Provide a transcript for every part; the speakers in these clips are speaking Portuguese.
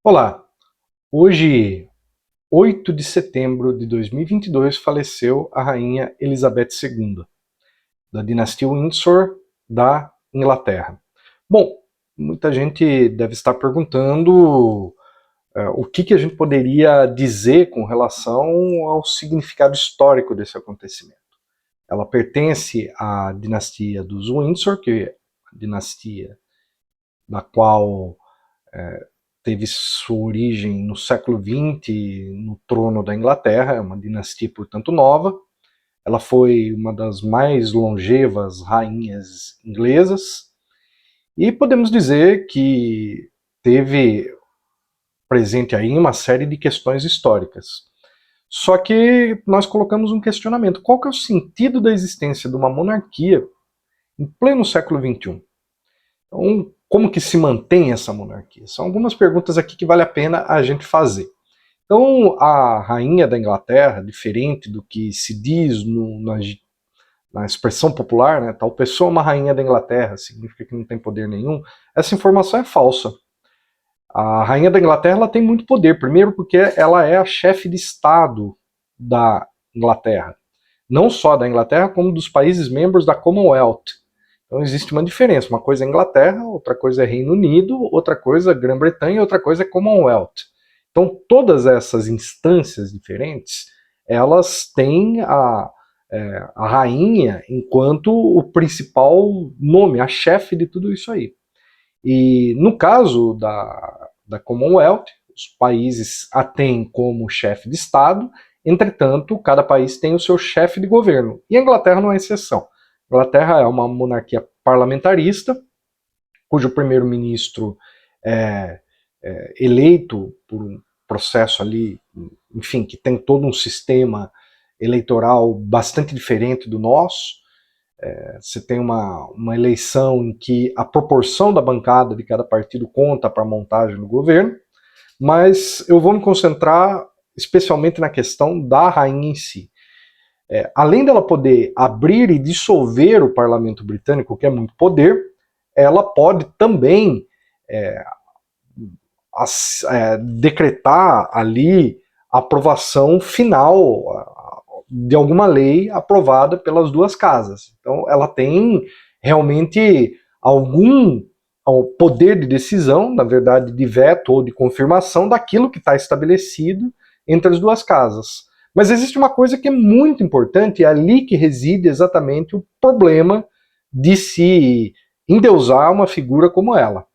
Olá, hoje, 8 de setembro de 2022, faleceu a rainha Elizabeth II, da dinastia Windsor da Inglaterra. Bom, muita gente deve estar perguntando o que a gente poderia dizer com relação ao significado histórico desse acontecimento. Ela pertence à dinastia dos Windsor, que é a dinastia da qual teve sua origem no século XX, no trono da Inglaterra, é uma dinastia, portanto, nova. Ela foi uma das mais longevas rainhas inglesas, e podemos dizer que teve presente aí uma série de questões históricas. Só que nós colocamos um questionamento: qual que é o sentido da existência de uma monarquia em pleno século XXI? Então, como que se mantém essa monarquia? São algumas perguntas aqui que vale a pena a gente fazer. Então, a rainha da Inglaterra, diferente do que se diz na expressão popular, né, tal pessoa é uma rainha da Inglaterra, significa que não tem poder nenhum, essa informação é falsa. A rainha da Inglaterra ela tem muito poder, primeiro porque ela é a chefe de Estado da Inglaterra. Não só da Inglaterra, como dos países membros da Commonwealth. Então existe uma diferença, uma coisa é Inglaterra, outra coisa é Reino Unido, outra coisa é Grã-Bretanha, outra coisa é Commonwealth. Então todas essas instâncias diferentes, elas têm a rainha enquanto o principal nome, a chefe de tudo isso aí. E no caso da Commonwealth, os países a têm como chefe de Estado, entretanto, cada país tem o seu chefe de governo. E a Inglaterra não é exceção. A Inglaterra é uma monarquia parlamentarista, cujo primeiro-ministro é eleito por um processo ali, enfim, que tem todo um sistema eleitoral bastante diferente do nosso. Você tem uma eleição em que a proporção da bancada de cada partido conta para a montagem do governo, mas eu vou me concentrar especialmente na questão da rainha em si. Além dela poder abrir e dissolver o parlamento britânico, que é muito poder, ela pode também é, decretar ali a aprovação final de alguma lei aprovada pelas duas casas. Então ela tem realmente algum poder de decisão, na verdade de veto ou de confirmação daquilo que está estabelecido entre as duas casas. Mas existe uma coisa que é muito importante, e é ali que reside exatamente o problema de se endeusar uma figura como ela.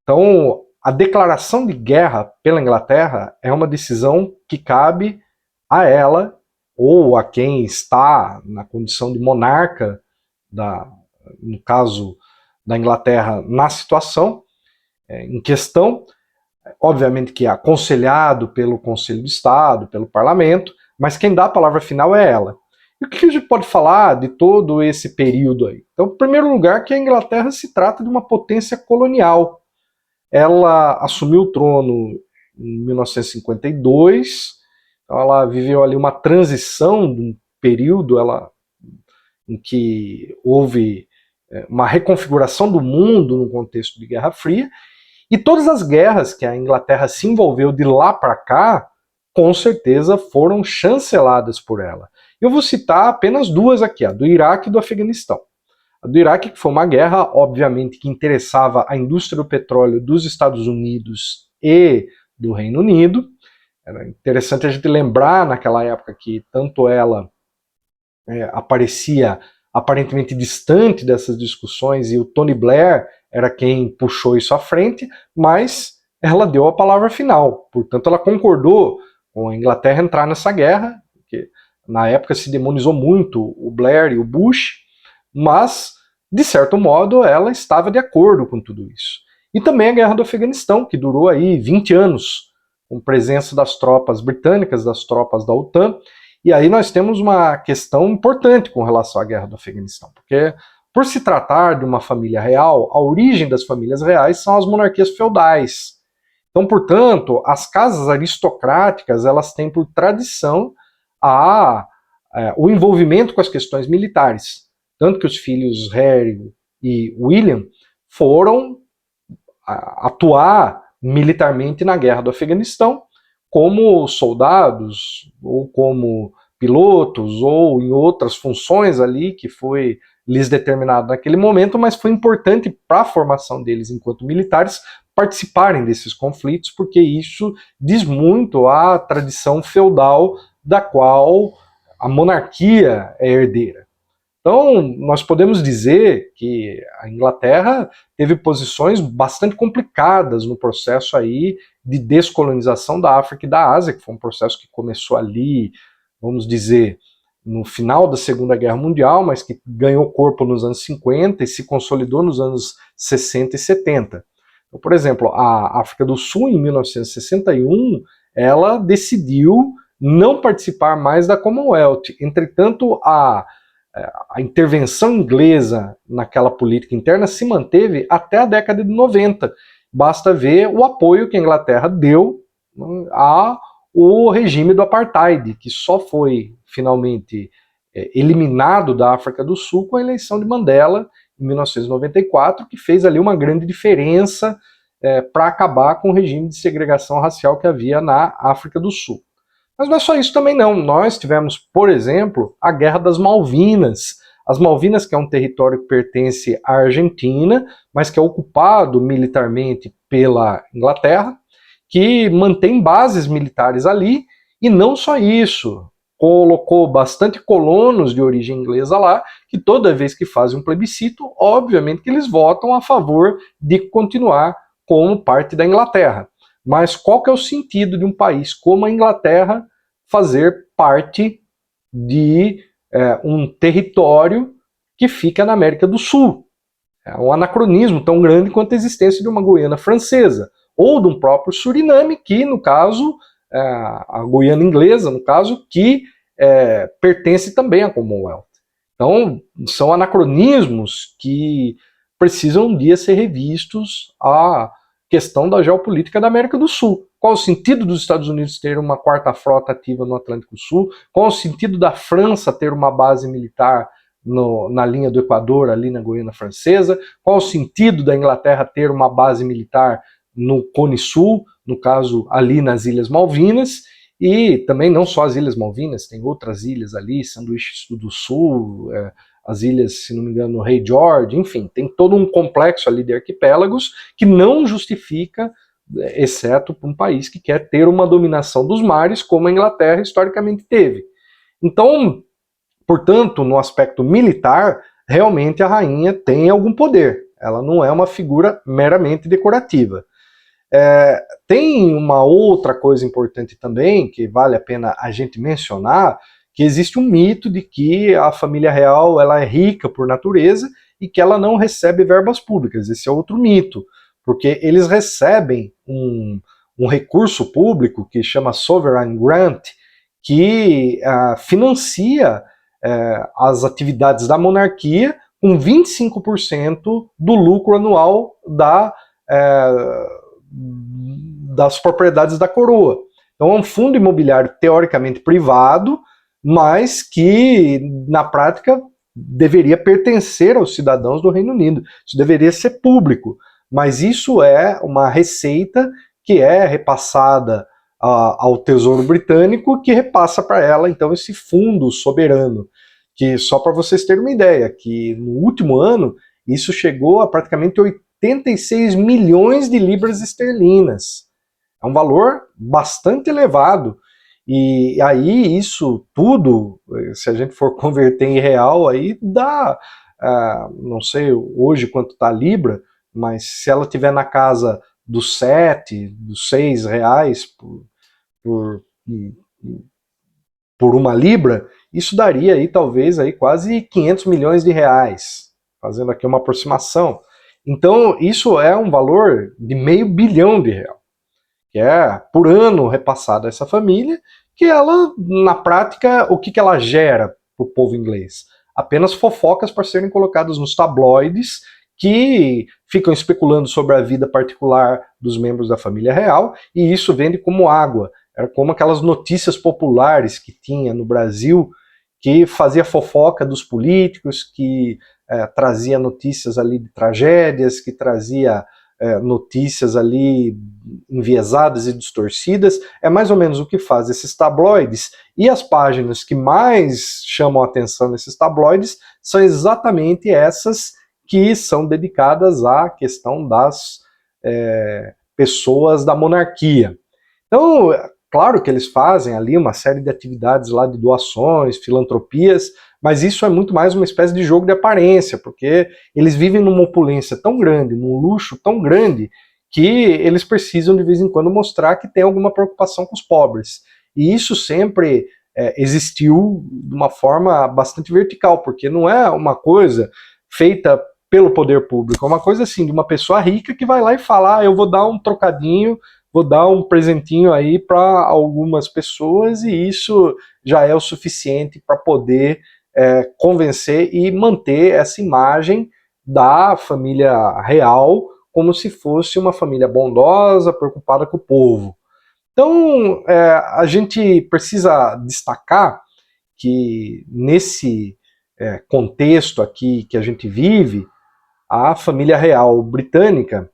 Então, a declaração de guerra pela Inglaterra é uma decisão que cabe a ela ou a quem está na condição de monarca, no caso da Inglaterra, na situação em questão. Obviamente que é aconselhado pelo Conselho de Estado, pelo Parlamento, mas quem dá a palavra final é ela. E o que a gente pode falar de todo esse período aí? Então, em primeiro lugar, que a Inglaterra se trata de uma potência colonial. Ela assumiu o trono em 1952, então ela viveu ali uma transição de um período em que houve uma reconfiguração do mundo no contexto de Guerra Fria, e todas as guerras que a Inglaterra se envolveu de lá para cá, com certeza foram chanceladas por ela. Eu vou citar apenas duas aqui, a do Iraque e do Afeganistão. A do Iraque, que foi uma guerra, obviamente, que interessava a indústria do petróleo dos Estados Unidos e do Reino Unido. Era interessante a gente lembrar naquela época que tanto ela aparecia aparentemente distante dessas discussões e o Tony Blair era quem puxou isso à frente, mas ela deu a palavra final. Portanto, ela concordou com a Inglaterra entrar nessa guerra, porque na época se demonizou muito o Blair e o Bush, mas, de certo modo, ela estava de acordo com tudo isso. E também a Guerra do Afeganistão, que durou aí 20 anos, com presença das tropas britânicas, das tropas da OTAN. E aí nós temos uma questão importante com relação à Guerra do Afeganistão, porque por se tratar de uma família real, a origem das famílias reais são as monarquias feudais. Então, portanto, as casas aristocráticas, elas têm por tradição o envolvimento com as questões militares. Tanto que os filhos Harry e William foram atuar militarmente na guerra do Afeganistão, como soldados, ou como pilotos, ou em outras funções ali que foi lhes determinado naquele momento, mas foi importante para a formação deles enquanto militares participarem desses conflitos, porque isso diz muito à tradição feudal da qual a monarquia é herdeira. Então, nós podemos dizer que a Inglaterra teve posições bastante complicadas no processo aí de descolonização da África e da Ásia, que foi um processo que começou ali, vamos dizer, no final da Segunda Guerra Mundial, mas que ganhou corpo nos anos 50 e se consolidou nos anos 60 e 70. Então, por exemplo, a África do Sul, em 1961, ela decidiu não participar mais da Commonwealth. Entretanto, a intervenção inglesa naquela política interna se manteve até a década de 90. Basta ver o apoio que a Inglaterra deu ao regime do apartheid, que só foi finalmente eliminado da África do Sul com a eleição de Mandela em 1994, que fez ali uma grande diferença para acabar com o regime de segregação racial que havia na África do Sul. Mas não é só isso também não. Nós tivemos, por exemplo, a Guerra das Malvinas. As Malvinas, que é um território que pertence à Argentina, mas que é ocupado militarmente pela Inglaterra, que mantém bases militares ali, e não só isso, colocou bastante colonos de origem inglesa lá, que toda vez que fazem um plebiscito, obviamente que eles votam a favor de continuar como parte da Inglaterra. Mas qual que é o sentido de um país como a Inglaterra fazer parte de um território que fica na América do Sul? É um anacronismo tão grande quanto a existência de uma Guiana Francesa, ou de um próprio Suriname, que no caso, a Guiana Inglesa, no caso, que pertence também à Commonwealth. Então, são anacronismos que precisam um dia ser revistos a questão da geopolítica da América do Sul. Qual o sentido dos Estados Unidos ter uma quarta frota ativa no Atlântico Sul? Qual o sentido da França ter uma base militar na linha do Equador, ali na Guiana Francesa? Qual o sentido da Inglaterra ter uma base militar no Cone Sul, no caso ali nas Ilhas Malvinas? E também não só as Ilhas Malvinas, tem outras ilhas ali, Sanduíche do Sul, as ilhas, se não me engano, Rei George, enfim, tem todo um complexo ali de arquipélagos que não justifica, exceto para um país que quer ter uma dominação dos mares, como a Inglaterra historicamente teve. Então, portanto, no aspecto militar, realmente a rainha tem algum poder. Ela não é uma figura meramente decorativa. Tem uma outra coisa importante também, que vale a pena a gente mencionar, que existe um mito de que a família real ela é rica por natureza e que ela não recebe verbas públicas. Esse é outro mito, porque eles recebem um recurso público que chama Sovereign Grant, que financia as atividades da monarquia com 25% do lucro anual das propriedades da coroa. Então é um fundo imobiliário teoricamente privado, mas que na prática deveria pertencer aos cidadãos do Reino Unido. Isso deveria ser público, mas isso é uma receita que é repassada ao Tesouro Britânico, que repassa para ela então esse fundo soberano, que só para vocês terem uma ideia, que no último ano isso chegou a praticamente 86 milhões de libras esterlinas. É um valor bastante elevado. E aí isso tudo, se a gente for converter em real, aí dá, não sei hoje quanto está a libra, mas se ela estiver na casa dos 7, dos 6 reais por uma libra, isso daria aí talvez aí quase 500 milhões de reais, fazendo aqui uma aproximação. Então isso é um valor de $500 milhão, que é por ano repassado a essa família, que ela, na prática, o que ela gera para o povo inglês? Apenas fofocas para serem colocadas nos tabloides, que ficam especulando sobre a vida particular dos membros da família real, e isso vende como água. Era como aquelas notícias populares que tinha no Brasil, que fazia fofoca dos políticos, que trazia notícias ali de tragédias, que trazia notícias ali enviesadas e distorcidas, é mais ou menos o que faz esses tabloides, e as páginas que mais chamam a atenção nesses tabloides são exatamente essas que são dedicadas à questão das pessoas da monarquia. Então, claro que eles fazem ali uma série de atividades lá de doações, filantropias, mas isso é muito mais uma espécie de jogo de aparência, porque eles vivem numa opulência tão grande, num luxo tão grande, que eles precisam de vez em quando mostrar que tem alguma preocupação com os pobres. E isso sempre existiu de uma forma bastante vertical, porque não é uma coisa feita pelo poder público, é uma coisa assim, de uma pessoa rica que vai lá e fala, eu vou dar um trocadinho, vou dar um presentinho aí para algumas pessoas, e isso já é o suficiente para poder convencer e manter essa imagem da família real como se fosse uma família bondosa, preocupada com o povo. Então, a gente precisa destacar que nesse contexto aqui que a gente vive, a família real britânica,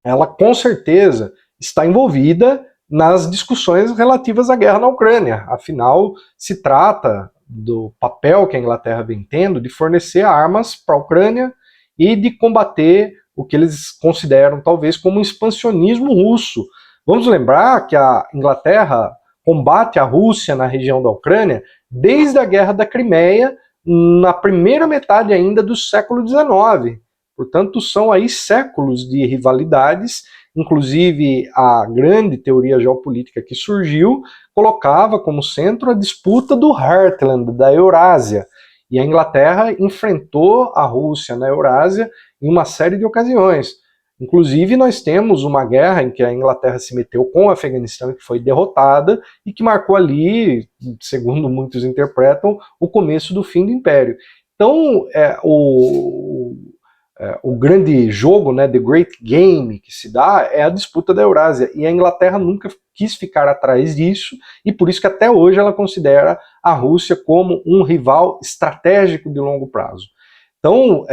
ela com certeza está envolvida nas discussões relativas à guerra na Ucrânia. Afinal, se trata do papel que a Inglaterra vem tendo de fornecer armas para a Ucrânia e de combater o que eles consideram talvez como um expansionismo russo. Vamos lembrar que a Inglaterra combate a Rússia na região da Ucrânia desde a Guerra da Crimeia, na primeira metade ainda do século XIX. Portanto, são aí séculos de rivalidades. Inclusive, a grande teoria geopolítica que surgiu colocava como centro a disputa do Heartland, da Eurásia. E a Inglaterra enfrentou a Rússia na Eurásia em uma série de ocasiões. Inclusive, nós temos uma guerra em que a Inglaterra se meteu com o Afeganistão, que foi derrotada, e que marcou ali, segundo muitos interpretam, o começo do fim do Império. Então, o grande jogo, né, The Great Game, que se dá é a disputa da Eurásia, e a Inglaterra nunca quis ficar atrás disso, e por isso que até hoje ela considera a Rússia como um rival estratégico de longo prazo. Então,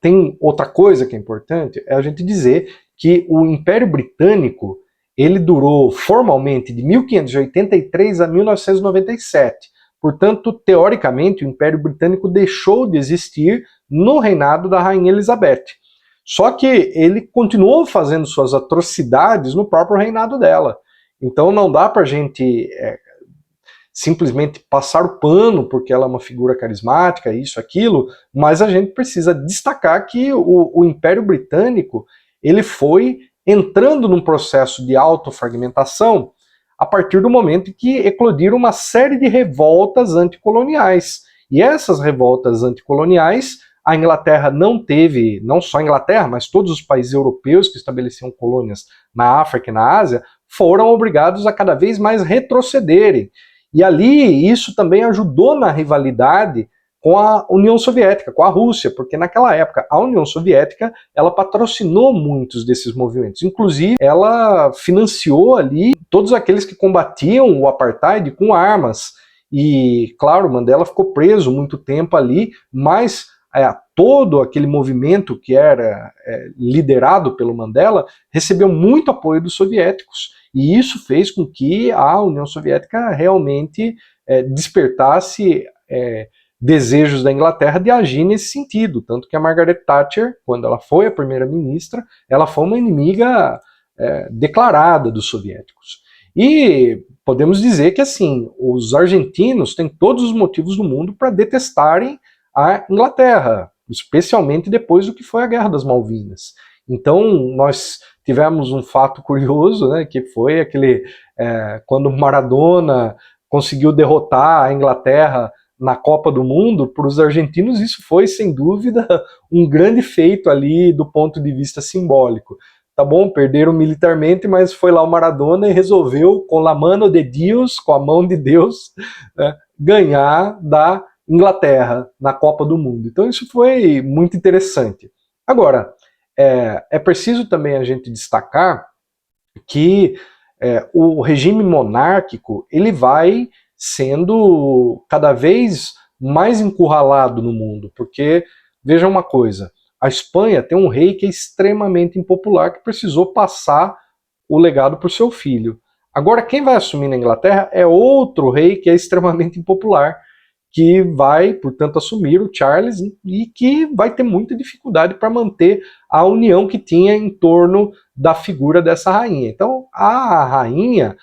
tem outra coisa que é importante, é a gente dizer que o Império Britânico, ele durou formalmente de 1583 a 1997. Portanto, teoricamente, o Império Britânico deixou de existir no reinado da Rainha Elizabeth. Só que ele continuou fazendo suas atrocidades no próprio reinado dela. Então não dá pra gente simplesmente passar o pano porque ela é uma figura carismática, isso, aquilo, mas a gente precisa destacar que o Império Britânico ele foi entrando num processo de autofragmentação a partir do momento em que eclodiram uma série de revoltas anticoloniais. E essas revoltas anticoloniais, a Inglaterra não teve, não só a Inglaterra, mas todos os países europeus que estabeleciam colônias na África e na Ásia, foram obrigados a cada vez mais retrocederem. E ali isso também ajudou na rivalidade com a União Soviética, com a Rússia, porque naquela época a União Soviética ela patrocinou muitos desses movimentos. Inclusive, ela financiou ali todos aqueles que combatiam o apartheid com armas. E, claro, Mandela ficou preso muito tempo ali, mas todo aquele movimento que era liderado pelo Mandela recebeu muito apoio dos soviéticos. E isso fez com que a União Soviética realmente despertasse desejos da Inglaterra de agir nesse sentido. Tanto que a Margaret Thatcher, quando ela foi a primeira-ministra, ela foi uma inimiga declarada dos soviéticos. E podemos dizer que assim, os argentinos têm todos os motivos do mundo para detestarem a Inglaterra, especialmente depois do que foi a Guerra das Malvinas. Então, nós tivemos um fato curioso, né, que foi aquele quando Maradona conseguiu derrotar a Inglaterra na Copa do Mundo. Para os argentinos isso foi, sem dúvida, um grande feito ali do ponto de vista simbólico. Tá bom, perderam militarmente, mas foi lá o Maradona e resolveu, com a mano de Deus, com a mão de Deus, né, ganhar da Inglaterra na Copa do Mundo. Então isso foi muito interessante. Agora, é preciso também a gente destacar que o regime monárquico ele vai sendo cada vez mais encurralado no mundo, porque, veja uma coisa, A Espanha tem um rei que é extremamente impopular, que precisou passar o legado para o seu filho. Agora, quem vai assumir na Inglaterra é outro rei que é extremamente impopular, que vai, portanto, assumir o Charles e que vai ter muita dificuldade para manter a união que tinha em torno da figura dessa rainha. Então, a rainha,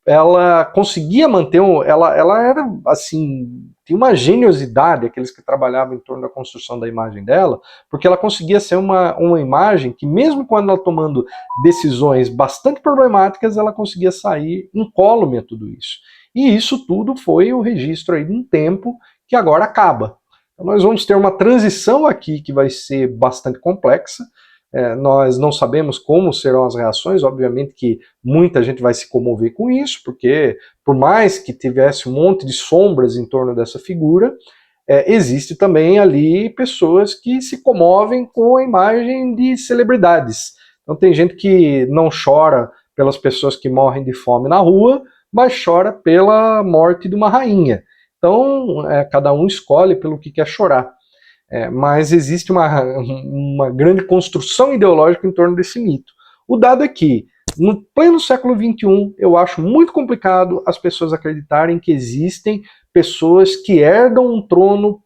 ela conseguia manter, ela era assim, tinha uma geniosidade, aqueles que trabalhavam em torno da construção da imagem dela, porque ela conseguia ser uma imagem que, mesmo quando ela tomando decisões bastante problemáticas, ela conseguia sair incólume a tudo isso. E isso tudo foi o registro aí de um tempo que agora acaba. Então nós vamos ter uma transição aqui que vai ser bastante complexa. Nós não sabemos como serão as reações, obviamente que muita gente vai se comover com isso, porque por mais que tivesse um monte de sombras em torno dessa figura, existe também ali pessoas que se comovem com a imagem de celebridades. Então tem gente que não chora pelas pessoas que morrem de fome na rua, mas chora pela morte de uma rainha. Então cada um escolhe pelo que quer chorar. Mas existe uma grande construção ideológica em torno desse mito. O dado é que, no pleno século XXI, eu acho muito complicado as pessoas acreditarem que existem pessoas que herdam um trono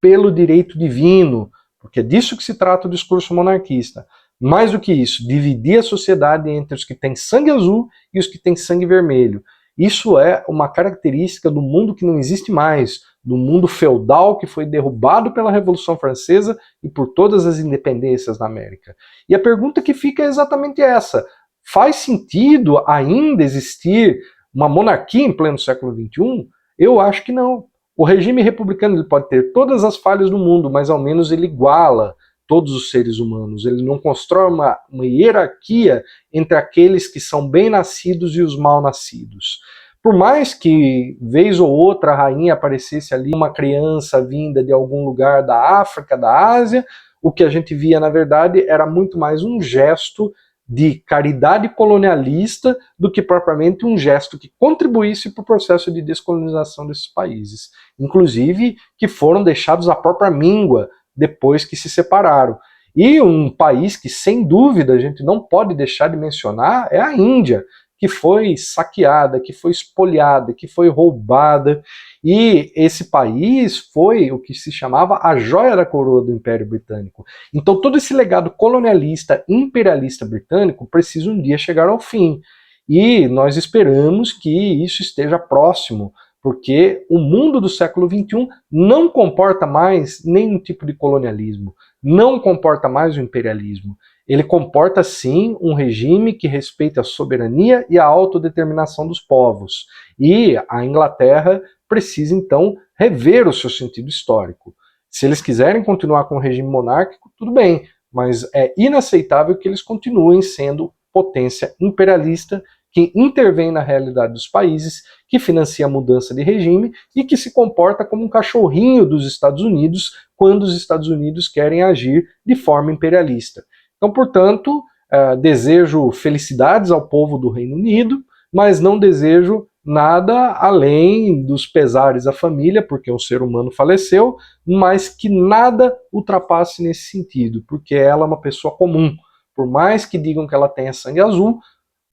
pelo direito divino, porque é disso que se trata o discurso monarquista. Mais do que isso, dividir a sociedade entre os que têm sangue azul e os que têm sangue vermelho. Isso é uma característica do mundo que não existe mais, do mundo feudal que foi derrubado pela Revolução Francesa e por todas as independências na América. E a pergunta que fica é exatamente essa: faz sentido ainda existir uma monarquia em pleno século XXI? Eu acho que não. O regime republicano ele pode ter todas as falhas do mundo, mas ao menos ele iguala todos os seres humanos. Ele não constrói uma hierarquia entre aqueles que são bem-nascidos e os mal-nascidos. Por mais que, vez ou outra, a rainha aparecesse ali, uma criança vinda de algum lugar da África, da Ásia, o que a gente via, na verdade, era muito mais um gesto de caridade colonialista do que propriamente um gesto que contribuísse para o processo de descolonização desses países. Inclusive, que foram deixados à própria míngua depois que se separaram. E um país que, sem dúvida, a gente não pode deixar de mencionar é a Índia, que foi saqueada, que foi espoliada, que foi roubada. E esse país foi o que se chamava a joia da coroa do Império Britânico. Então todo esse legado colonialista, imperialista britânico precisa um dia chegar ao fim. E nós esperamos que isso esteja próximo, porque o mundo do século XXI não comporta mais nenhum tipo de colonialismo, não comporta mais o imperialismo. Ele comporta, sim, um regime que respeita a soberania e a autodeterminação dos povos. E a Inglaterra precisa, então, rever o seu sentido histórico. Se eles quiserem continuar com o regime monárquico, tudo bem, mas é inaceitável que eles continuem sendo potência imperialista que intervém na realidade dos países, que financia a mudança de regime e que se comporta como um cachorrinho dos Estados Unidos quando os Estados Unidos querem agir de forma imperialista. Então, portanto, desejo felicidades ao povo do Reino Unido, mas não desejo nada além dos pesares à família, porque um ser humano faleceu, mas que nada ultrapasse nesse sentido, porque ela é uma pessoa comum. Por mais que digam que ela tenha sangue azul,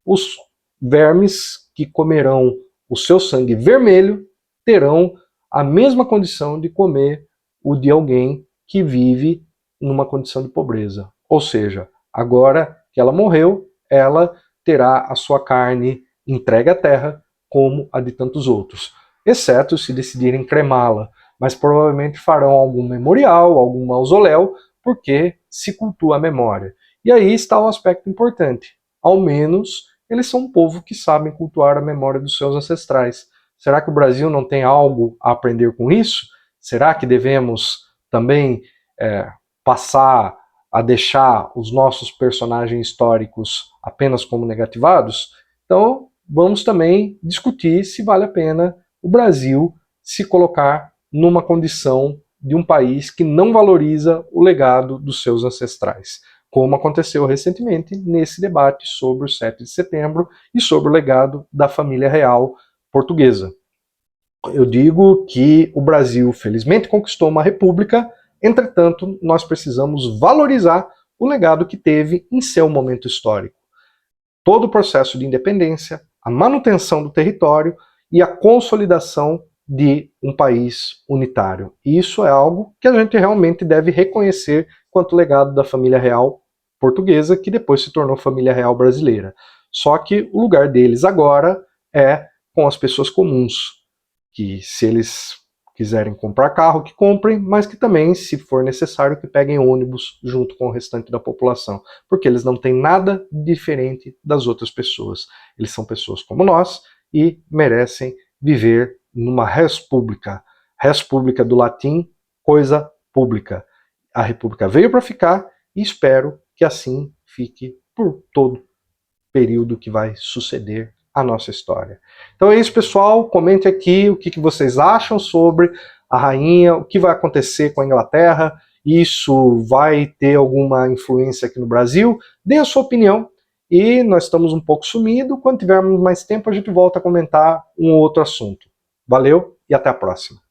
os vermes que comerão o seu sangue vermelho terão a mesma condição de comer o de alguém que vive numa condição de pobreza. Ou seja, agora que ela morreu, ela terá a sua carne entregue à terra como a de tantos outros, exceto se decidirem cremá-la, mas provavelmente farão algum memorial, algum mausoléu, porque se cultua a memória. E aí está o aspecto importante. Ao menos eles são um povo que sabem cultuar a memória dos seus ancestrais. Será que o Brasil não tem algo a aprender com isso? Será que devemos também passar a deixar os nossos personagens históricos apenas como negativados? Então, vamos também discutir se vale a pena o Brasil se colocar numa condição de um país que não valoriza o legado dos seus ancestrais, como aconteceu recentemente nesse debate sobre o 7 de setembro e sobre o legado da família real portuguesa. Eu digo que o Brasil, felizmente, conquistou uma república, Entretanto, nós precisamos valorizar o legado que teve em seu momento histórico. Todo o processo de independência, a manutenção do território e a consolidação de um país unitário. E isso é algo que a gente realmente deve reconhecer quanto legado da família real portuguesa, que depois se tornou família real brasileira. Só que o lugar deles agora é com as pessoas comuns, que se eles quiserem comprar carro, que comprem, mas que também, se for necessário, que peguem ônibus junto com o restante da população, porque eles não têm nada diferente das outras pessoas. Eles são pessoas como nós e merecem viver numa res pública. Res pública do latim, coisa pública. A república veio para ficar e espero que assim fique por todo período que vai suceder a nossa história. Então é isso, pessoal. Comente aqui o que vocês acham sobre a rainha, o que vai acontecer com a Inglaterra, isso vai ter alguma influência aqui no Brasil? Dê a sua opinião. E nós estamos um pouco sumidos. Quando tivermos mais tempo, a gente volta a comentar um outro assunto. Valeu e até a próxima.